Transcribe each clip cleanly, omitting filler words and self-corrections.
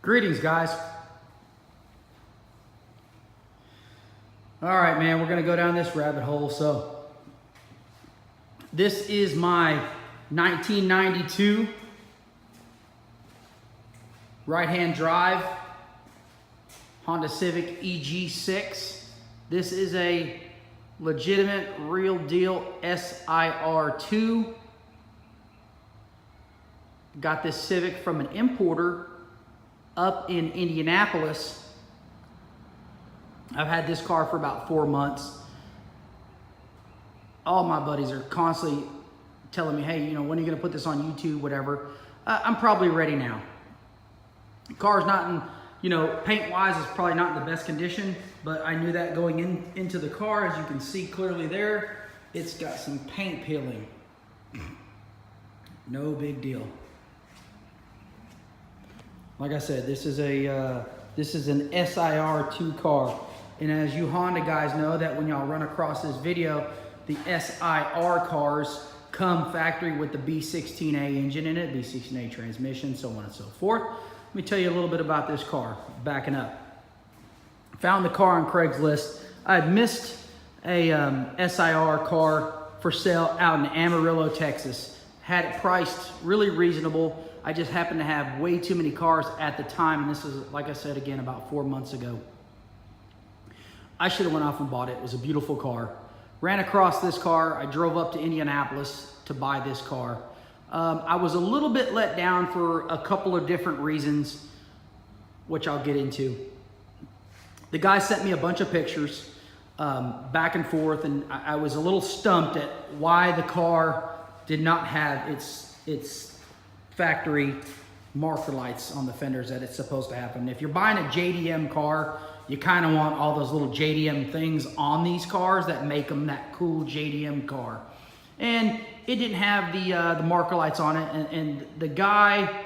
Greetings, guys. All right, man, we're gonna go down this rabbit hole. So this is my 1992 right-hand drive Honda Civic eg6. This is a legitimate, real deal sir2. Got this Civic from an importer up in Indianapolis. I've had this car for about 4 months. All my buddies are constantly telling me, hey, you know, when are you gonna put this on YouTube, whatever. I'm probably ready now. The car's not in, you know, paint-wise, it's probably not in the best condition, but I knew that going into the car. As you can see clearly there, it's got some paint peeling. No big deal. Like I said, this is an sir2 car. And as you Honda guys know, that when y'all run across this video, the SIR cars come factory with the B16A engine in it, B16A transmission, so on and so forth. Let me tell you a little bit about this car, backing up. Found the car on Craigslist. I had missed a SIR car for sale out in Amarillo, Texas. Had it priced really reasonable. I just happened to have way too many cars at the time, and this is, like I said again, about 4 months ago. I should have went off and bought it. It was a beautiful car. Ran across this car. I drove up to Indianapolis to buy this car. I was a little bit let down for a couple of different reasons, which I'll get into. The guy sent me a bunch of pictures back and forth, and I was a little stumped at why the car did not have its factory marker lights on the fenders that it's supposed to have. And if you're buying a JDM car, you kind of want all those little JDM things on these cars that make them that cool JDM car. And it didn't have the marker lights on it. And the guy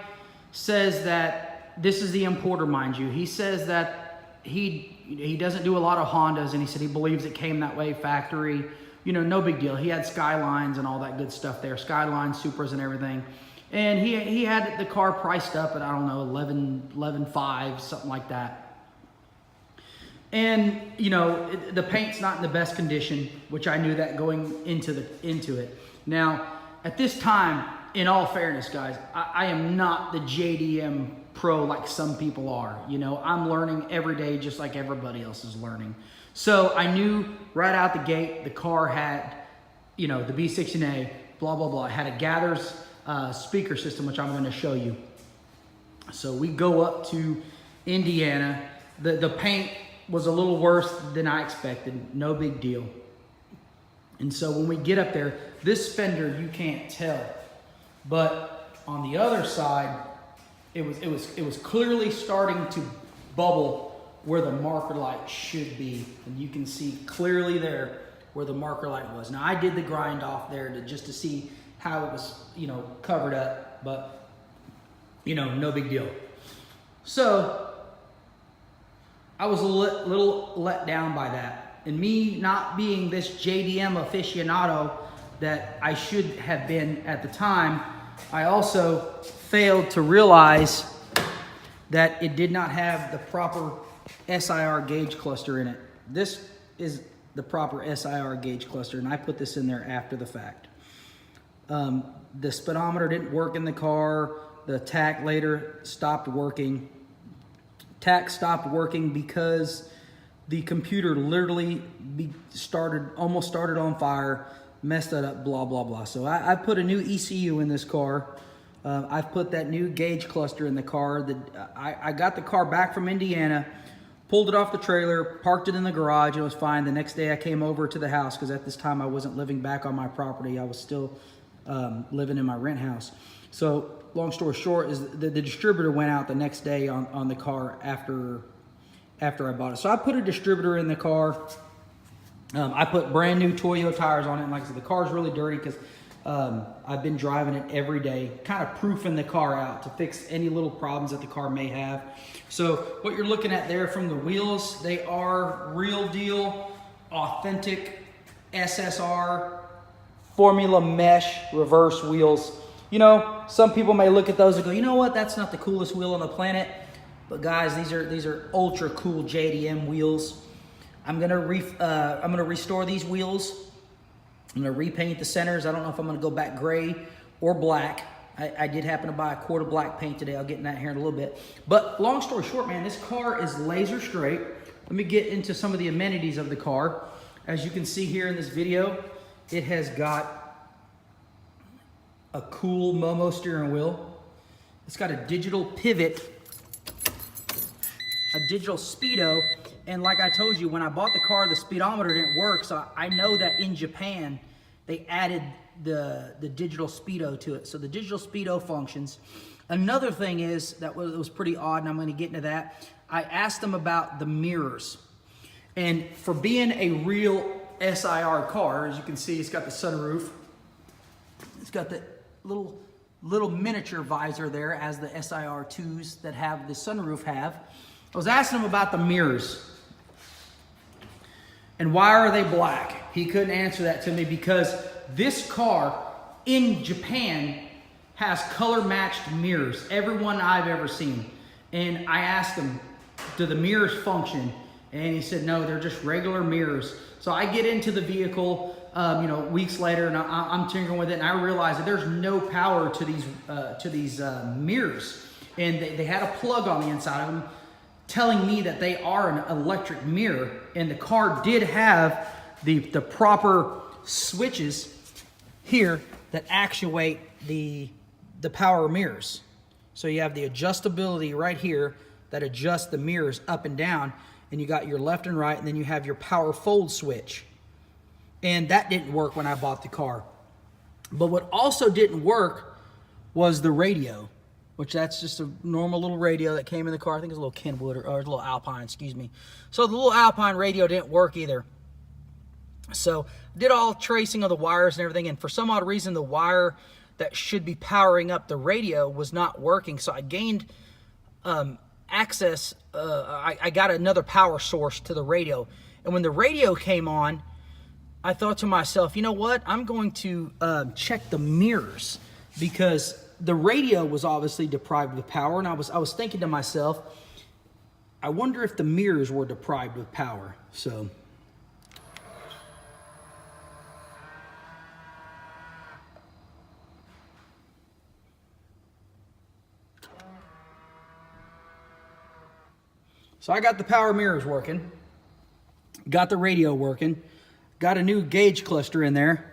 says that this is the importer, mind you. He says that he doesn't do a lot of Hondas, and he said he believes it came that way factory. You know, no big deal. He had Skylines and all that good stuff there, Skylines, Supras and everything. And he had the car priced up at, I don't know, 11.5, something like that. And, you know, the paint's not in the best condition, which I knew that going into it. Now, at this time, in all fairness, guys, I am not the JDM pro like some people are. You know, I'm learning every day just like everybody else is learning. So I knew right out the gate the car had, you know, the B16A, blah, blah, blah. It had a Gathers speaker system, which I'm going to show you. So we go up to Indiana. The paint was a little worse than I expected. No big deal. And so when we get up there, this fender you can't tell, but on the other side, it was clearly starting to bubble where the marker light should be, and you can see clearly there where the marker light was. Now I did the grind off there just to see how it was, you know, covered up, but you know, no big deal. So I was a little let down by that. And me not being this JDM aficionado that I should have been at the time, I also failed to realize that it did not have the proper SIR gauge cluster in it. This is the proper SIR gauge cluster, and I put this in there after the fact. The speedometer didn't work in the car. The tach later stopped working. Tach stopped working because the computer literally almost started on fire, messed that up, blah, blah, blah. So I put a new ECU in this car. I've put that new gauge cluster in the car. I got the car back from Indiana, pulled it off the trailer, parked it in the garage, and it was fine. The next day I came over to the house, because at this time I wasn't living back on my property. I was still living in my rent house. So long story short is the distributor went out the next day on the car after I bought it. So I put a distributor in the car. I put brand new Toyo tires on it. And like I said, the car's really dirty because I've been driving it every day, kind of proofing the car out to fix any little problems that the car may have. So what you're looking at there from the wheels, they are real deal, authentic SSR Formula Mesh reverse wheels. You know, some people may look at those and go, you know what, that's not the coolest wheel on the planet. But guys, these are ultra cool JDM wheels. I'm gonna restore these wheels. I'm gonna repaint the centers. I don't know if I'm gonna go back gray or black. I did happen to buy a quart of black paint today. I'll get in that here in a little bit. But long story short, man, this car is laser straight. Let me get into some of the amenities of the car. As you can see here in this video, it has got a cool Momo steering wheel. It's got a digital pivot, a digital speedo. And like I told you, when I bought the car, the speedometer didn't work. So I know that in Japan, they added the digital speedo to it. So the digital speedo functions. Another thing is that was pretty odd, and I'm going to get into that. I asked them about the mirrors. And for being a real SIR car, as you can see, it's got the sunroof. It's got the little miniature visor there, as the SIR2s that have the sunroof have. I was asking him about the mirrors. And why are they black? He couldn't answer that to me because this car in Japan has color matched mirrors. Every one I've ever seen. And I asked him, do the mirrors function? And he said, no, they're just regular mirrors. So I get into the vehicle, weeks later, and I'm tinkering with it, and I realize that there's no power to these mirrors. And they had a plug on the inside of them, telling me that they are an electric mirror, and the car did have the proper switches here that actuate the power mirrors. So you have the adjustability right here that adjusts the mirrors up and down, and you got your left and right, and then you have your power fold switch. And that didn't work when I bought the car. But what also didn't work was the radio, which that's just a normal little radio that came in the car. I think it's a little Kenwood or a little Alpine, excuse me. So the little Alpine radio didn't work either. So did all tracing of the wires and everything, and for some odd reason, the wire that should be powering up the radio was not working. So I gained access, I got another power source to the radio. And when the radio came on, I thought to myself, you know what? I'm going to check the mirrors, because the radio was obviously deprived of power, and I was thinking to myself, I wonder if the mirrors were deprived of power. So I got the power mirrors working, got the radio working, got a new gauge cluster in there.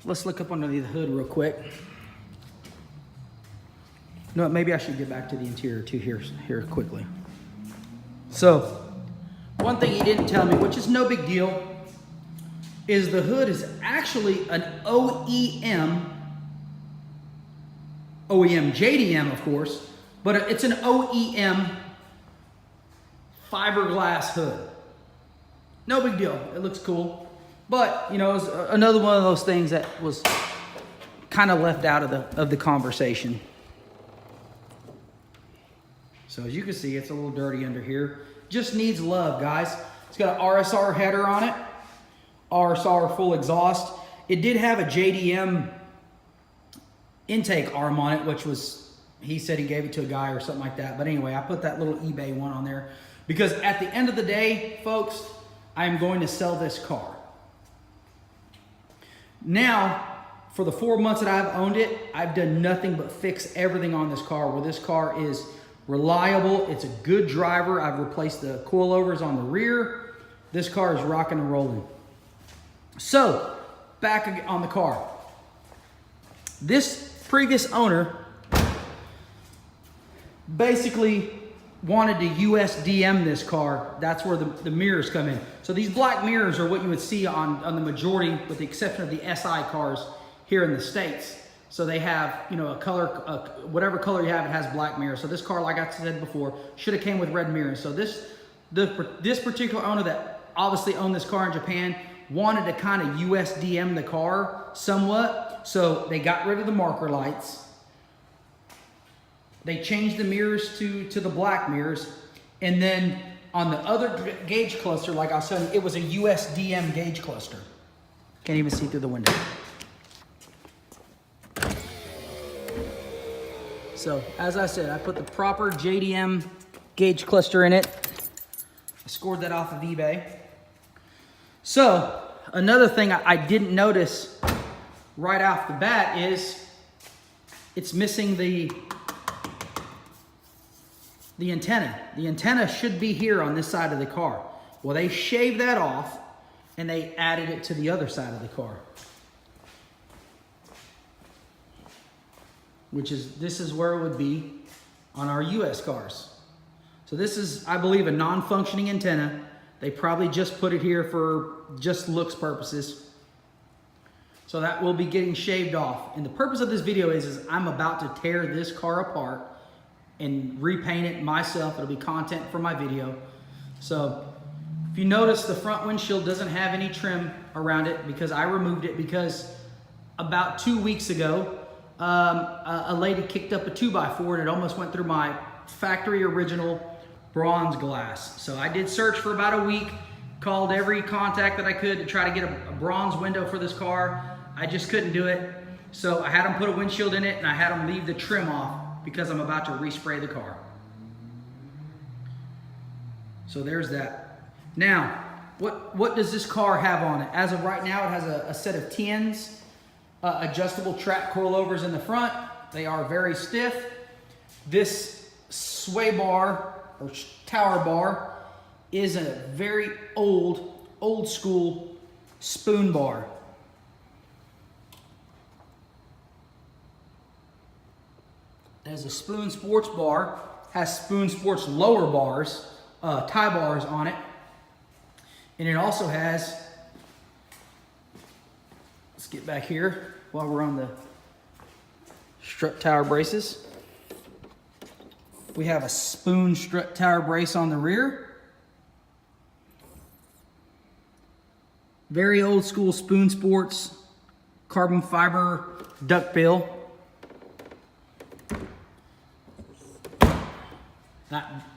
Let's look up under the hood real quick. No, maybe I should get back to the interior too here quickly. So, one thing he didn't tell me, which is no big deal, is the hood is actually an OEM JDM, of course, but it's an OEM fiberglass hood. No big deal. It looks cool. But, it was another one of those things that was kind of left out of the conversation. So as you can see, it's a little dirty under here. Just needs love, guys. It's got an RSR header on it. RSR full exhaust. It did have a JDM intake arm on it, which was, he said he gave it to a guy or something like that. But anyway, I put that little eBay one on there because at the end of the day, folks, I am going to sell this car. Now, for the 4 months that I've owned it, I've done nothing but fix everything on this car, where this car is reliable. It's a good driver. I've replaced the coilovers on the rear. This car is rocking and rolling. So, back on the car. This previous owner basically wanted to USDM this car. That's where the mirrors come in. So these black mirrors are what you would see on the majority, with the exception of the SI cars here in the States. So they have, a color, whatever color you have, it has black mirrors. So this car, like I said before, should have came with red mirrors. So this particular owner that obviously owned this car in Japan wanted to kind of USDM the car somewhat. So they got rid of the marker lights. They changed the mirrors to the black mirrors. And then on the other gauge cluster, like I was saying, it was a USDM gauge cluster. Can't even see through the window. So as I said, I put the proper JDM gauge cluster in it. I scored that off of eBay. So another thing I didn't notice right off the bat is it's missing the antenna. The antenna should be here on this side of the car. Well, they shaved that off and they added it to the other side of the car. This is where it would be on our US cars. So this is, I believe, a non-functioning antenna. They probably just put it here for just looks purposes. So that will be getting shaved off. And the purpose of this video is I'm about to tear this car apart and repaint it myself. It'll be content for my video. So if you notice, the front windshield doesn't have any trim around it because I removed it because about 2 weeks ago, a lady kicked up a 2x4 and it almost went through my factory original bronze glass. So I did search for about a week, called every contact that I could to try to get a bronze window for this car. I just couldn't do it. So I had them put a windshield in it and I had them leave the trim off because I'm about to respray the car. So there's that. Now, what does this car have on it? As of right now, it has a set of TNs, adjustable track coilovers in the front. They are very stiff. This sway bar or tower bar is a very old school spoon bar. It has a Spoon Sports bar, has Spoon Sports lower bars, tie bars on it. And it also has, let's get back here while we're on the strut tower braces. We have a Spoon strut tower brace on the rear. Very old school Spoon Sports carbon fiber duckbill.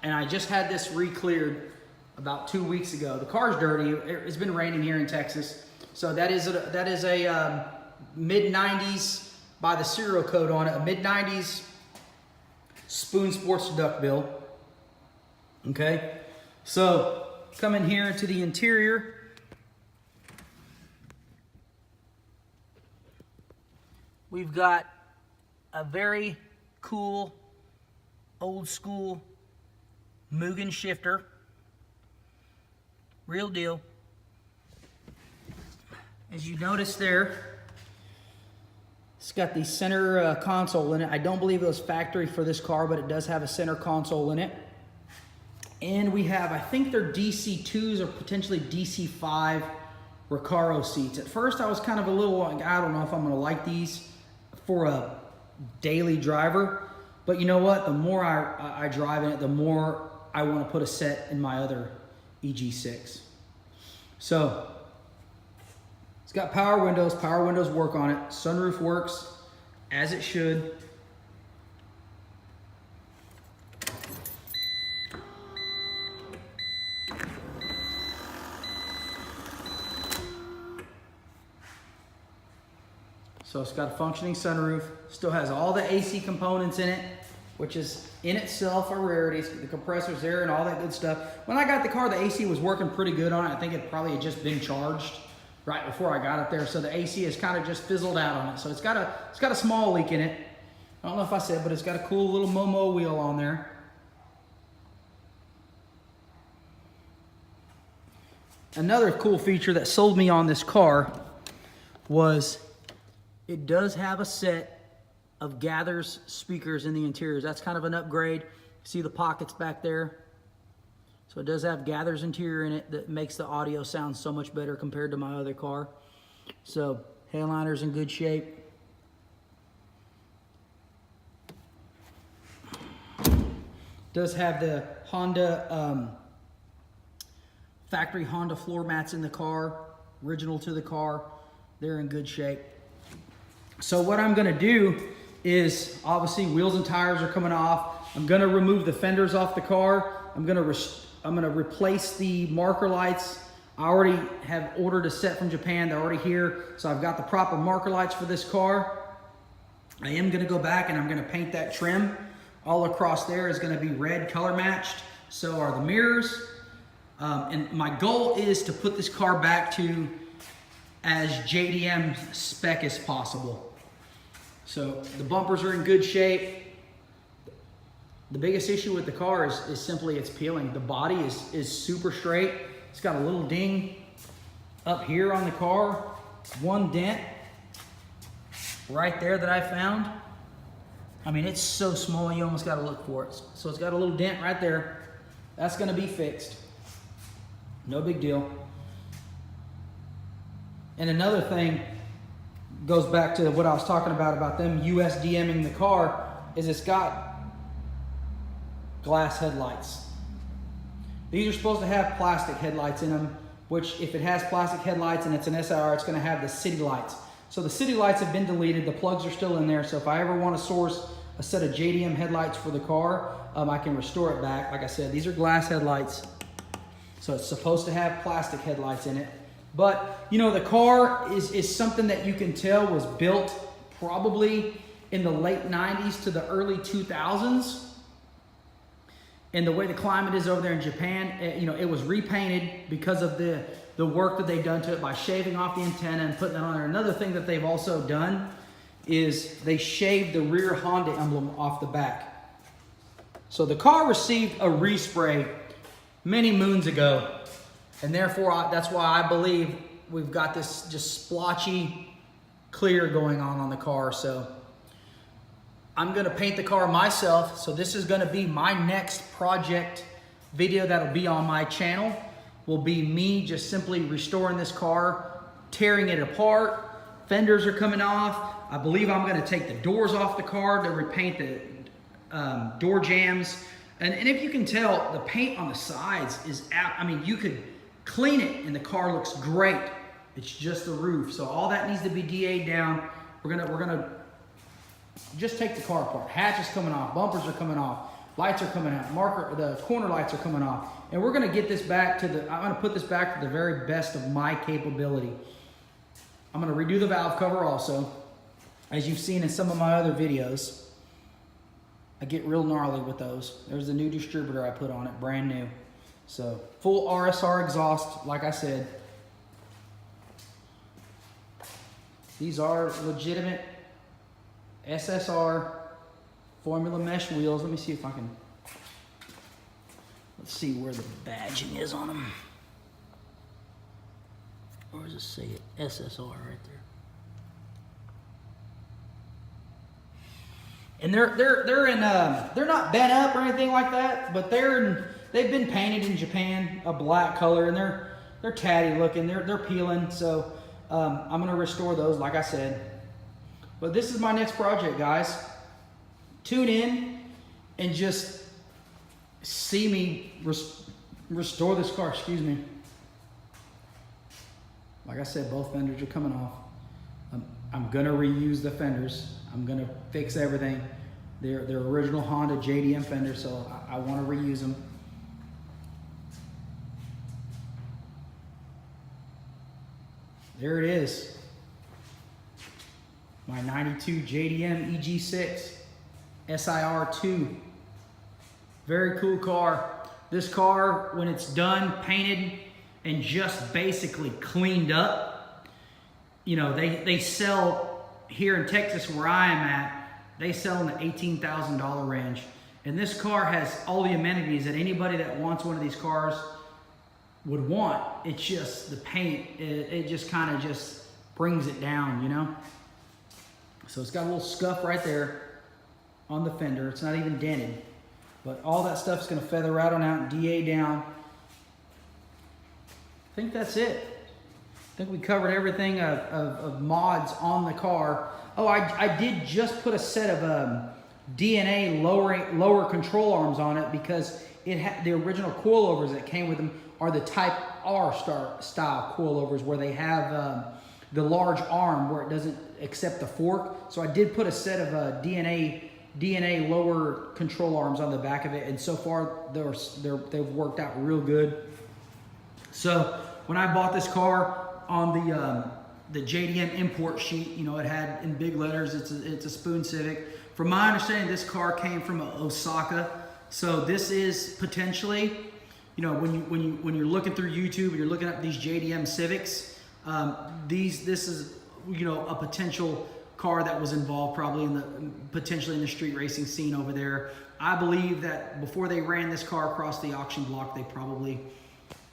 And I just had this re-cleared about 2 weeks ago. The car's dirty. It's been raining here in Texas. So that is a mid-90s by the serial code on it, a mid-90s Spoon Sports duckbill. Okay, so come in here into the interior. We've got a very cool old school Mugen shifter. Real deal. As you notice there, it's got the center console in it. I don't believe it was factory for this car, but it does have a center console in it. And we have, I think they're DC2s or potentially DC5 Recaro seats. At first I was kind of a little like, I don't know if I'm gonna like these for a daily driver. But you know what? The more I drive in it, the more I want to put a set in my other eg6. So it's got power windows. Power windows work on it. Sunroof works as it should. So it's got a functioning sunroof, still has all the AC components in it, which is in itself a rarity. The compressor's there and all that good stuff. When I got the car, the AC was working pretty good on it. I think it probably had just been charged right before I got it there. So the AC has kind of just fizzled out on it. So it's got a small leak in it. I don't know if I said, but it's got a cool little Momo wheel on there. Another cool feature that sold me on this car was it does have a set of Gathers speakers in the interiors. That's kind of an upgrade. See the pockets back there? So it does have Gathers interior in it that makes the audio sound so much better compared to my other car. So headliner's in good shape. Does have the Honda, factory Honda floor mats in the car, original to the car. They're in good shape. So what I'm gonna do is, obviously wheels and tires are coming off. I'm gonna remove the fenders off the car. I'm gonna replace the marker lights. I already have ordered a set from Japan. They're already here. So I've got the proper marker lights for this car. I am gonna go back and I'm gonna paint that trim. All across there is gonna be red color matched. So are the mirrors. And my goal is to put this car back to as JDM spec as possible. So the bumpers are in good shape. The biggest issue with the car is simply it's peeling. The body is super straight. It's got a little ding up here on the car. One dent right there that I found. I mean, it's so small you almost gotta look for it. So it's got a little dent right there. That's gonna be fixed. No big deal. And another thing goes back to what I was talking about them USDMing the car, is it's got glass headlights. These are supposed to have plastic headlights in them, which if it has plastic headlights and it's an SIR, it's gonna have the city lights. So the city lights have been deleted, the plugs are still in there, so if I ever wanna source a set of JDM headlights for the car, I can restore it back. Like I said, these are glass headlights. So it's supposed to have plastic headlights in it. But you know, the car is something that you can tell was built probably in the late 90s to the early 2000s. And the way the climate is over there in Japan, you know, it was repainted because of the work that they've done to it by shaving off the antenna and putting that on there. Another thing that they've also done is they shaved the rear Honda emblem off the back. So the car received a respray many moons ago, and therefore that's why I believe we've got this just splotchy clear going on the car. So I'm gonna paint the car myself. So this is gonna be my next project video that'll be on my channel. Will be me just simply restoring this car, tearing it apart. Fenders are coming off. I believe I'm gonna take the doors off the car to repaint the door jams. And if you can tell, the paint on the sides is out. I mean, you could clean it and the car looks great. It's just the roof. So all that needs to be DA'd down. We're gonna just take the car apart. Hatch is coming off, bumpers are coming off, lights are coming out, the corner lights are coming off. And we're gonna get this back to I'm gonna put this back to the very best of my capability. I'm gonna redo the valve cover also. As you've seen in some of my other videos, I get real gnarly with those. There's the new distributor I put on it, brand new. So full RSR exhaust, like I said. These are legitimate SSR formula mesh wheels. Let me see if I can, let's see where the badging is on them. Or does it say it? SSR right there. And they're not bent up or anything like that, but they've been painted in Japan a black color, and they're tatty looking. They're peeling. So I'm gonna restore those, like I said. But this is my next project, guys. Tune in and just see me restore this car. Excuse me. Like I said, both fenders are coming off. I'm gonna reuse the fenders. I'm gonna fix everything. They're original Honda JDM fenders, so I wanna reuse them. There it is. My 92 JDM eg6 sir2. Very cool car. This car, when it's done, painted, and just basically cleaned up, you know, they sell here in Texas where I am at, they sell in the $18,000 range. And this car has all the amenities that anybody that wants one of these cars would want. It's just the paint, it just kind of just brings it down, you know? So it's got a little scuff right there on the fender. It's not even dented, but all that stuff's gonna feather right on out and DA down. I think that's it. I think we covered everything of mods on the car. Oh, I did just put a set of DNA lower control arms on it because it had the original coilovers that came with them are the Type R style coilovers where they have the large arm where it doesn't accept the fork. So I did put a set of DNA lower control arms on the back of it, and so far they've worked out real good. So when I bought this car on the JDM import sheet, you know, it had in big letters, it's a Spoon Civic. From my understanding, this car came from Osaka. So this is potentially, you know, when you're looking through YouTube and you're looking at these JDM Civics, this is, you know, a potential car that was involved probably potentially in the street racing scene over there. I believe that before they ran this car across the auction block, they probably,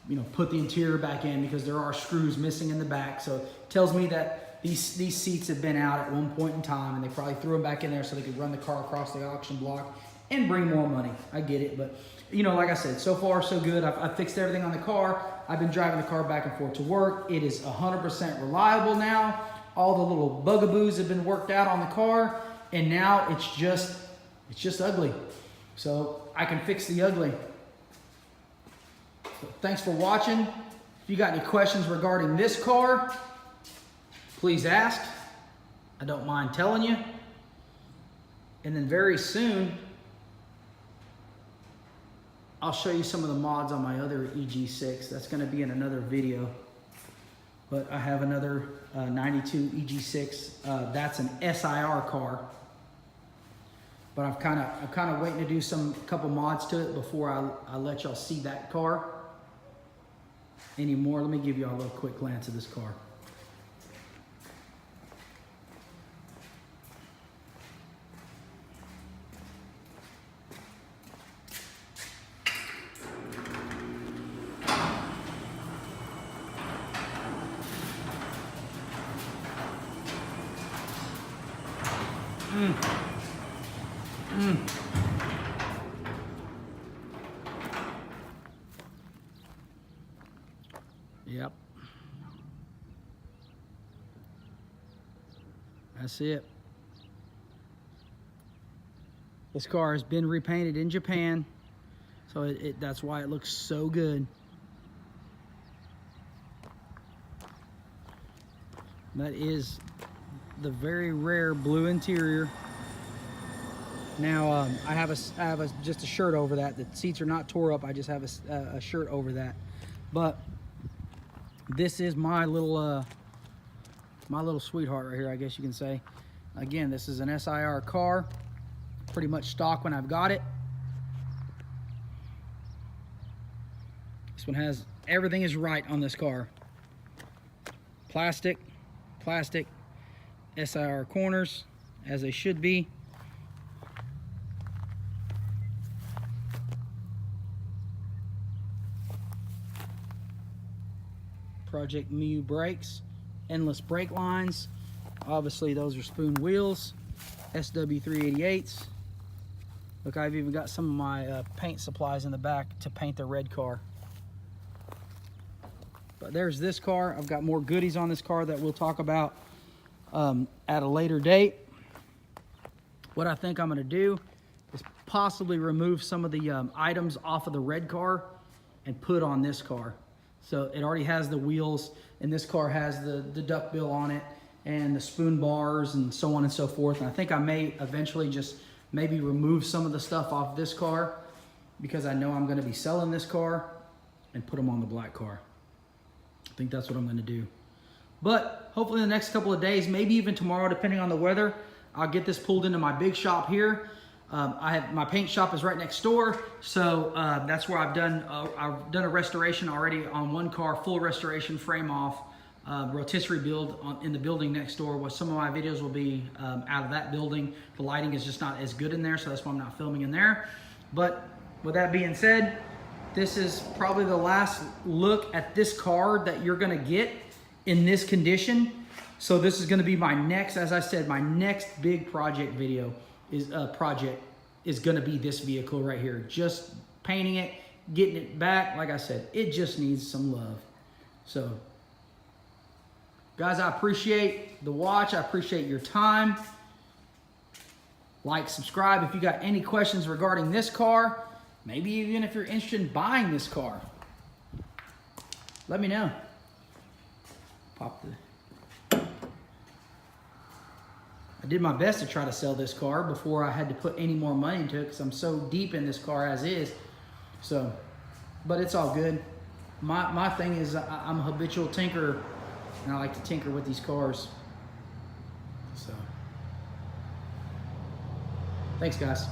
you know, put the interior back in because there are screws missing in the back. So it tells me that these seats have been out at one point in time and they probably threw them back in there so they could run the car across the auction block and bring more money. I get it, but you know, like I said, so far so good. I've fixed everything on the car. I've been driving the car back and forth to work. It is 100% reliable now. All the little bugaboos have been worked out on the car, and now it's just ugly. So I can fix the ugly. So thanks for watching. If you got any questions regarding this car, please ask. I don't mind telling you. And then very soon, I'll show you some of the mods on my other eg6. That's going to be in another video. But I have another 92 eg6. That's an SIR car. But I'm kind of waiting to do a couple mods to it before I let y'all see that car anymore. Let me give y'all a little quick glance of this car. Yep. That's it. This car has been repainted in Japan, so that's why it looks so good. That is the very rare blue interior. Now I have just a shirt over that. The seats are not tore up. I just have a shirt over that. But this is my little sweetheart right here, I guess you can say. Again, this is an SIR car, pretty much stock when I've got it. This one has everything is right on this car. Plastic SIR corners as they should be. Project Mu brakes, endless brake lines. Obviously those are Spoon wheels, SW388s. Look, I've even got some of my paint supplies in the back to paint the red car. But there's this car. I've got more goodies on this car that we'll talk about at a later date. What I think I'm going to do is possibly remove some of the items off of the red car and put on this car. So it already has the wheels, and this car has the duckbill on it and the spoon bars and so on and so forth. And I think I may eventually just maybe remove some of the stuff off this car because I know I'm going to be selling this car and put them on the black car. I think that's what I'm going to do. But hopefully in the next couple of days, maybe even tomorrow, depending on the weather, I'll get this pulled into my big shop here. My paint shop is right next door, so that's where I've done a restoration already on one car, full restoration, frame off, rotisserie build in the building next door. Where some of my videos will be out of that building. The lighting is just not as good in there, so that's why I'm not filming in there. But with that being said, this is probably the last look at this car that you're gonna get in this condition. So this is gonna be my next, as I said, my next big project video is gonna be this vehicle right here. Just painting it, getting it back. Like I said, it just needs some love. So guys, I appreciate the watch. I appreciate your time. Like, subscribe if you got any questions regarding this car. Maybe even if you're interested in buying this car, let me know. Pop the... I did my best to try to sell this car before I had to put any more money into it because I'm so deep in this car as is. So, but it's all good. My thing is I'm a habitual tinkerer. and I like to tinker with these cars. So, thanks guys.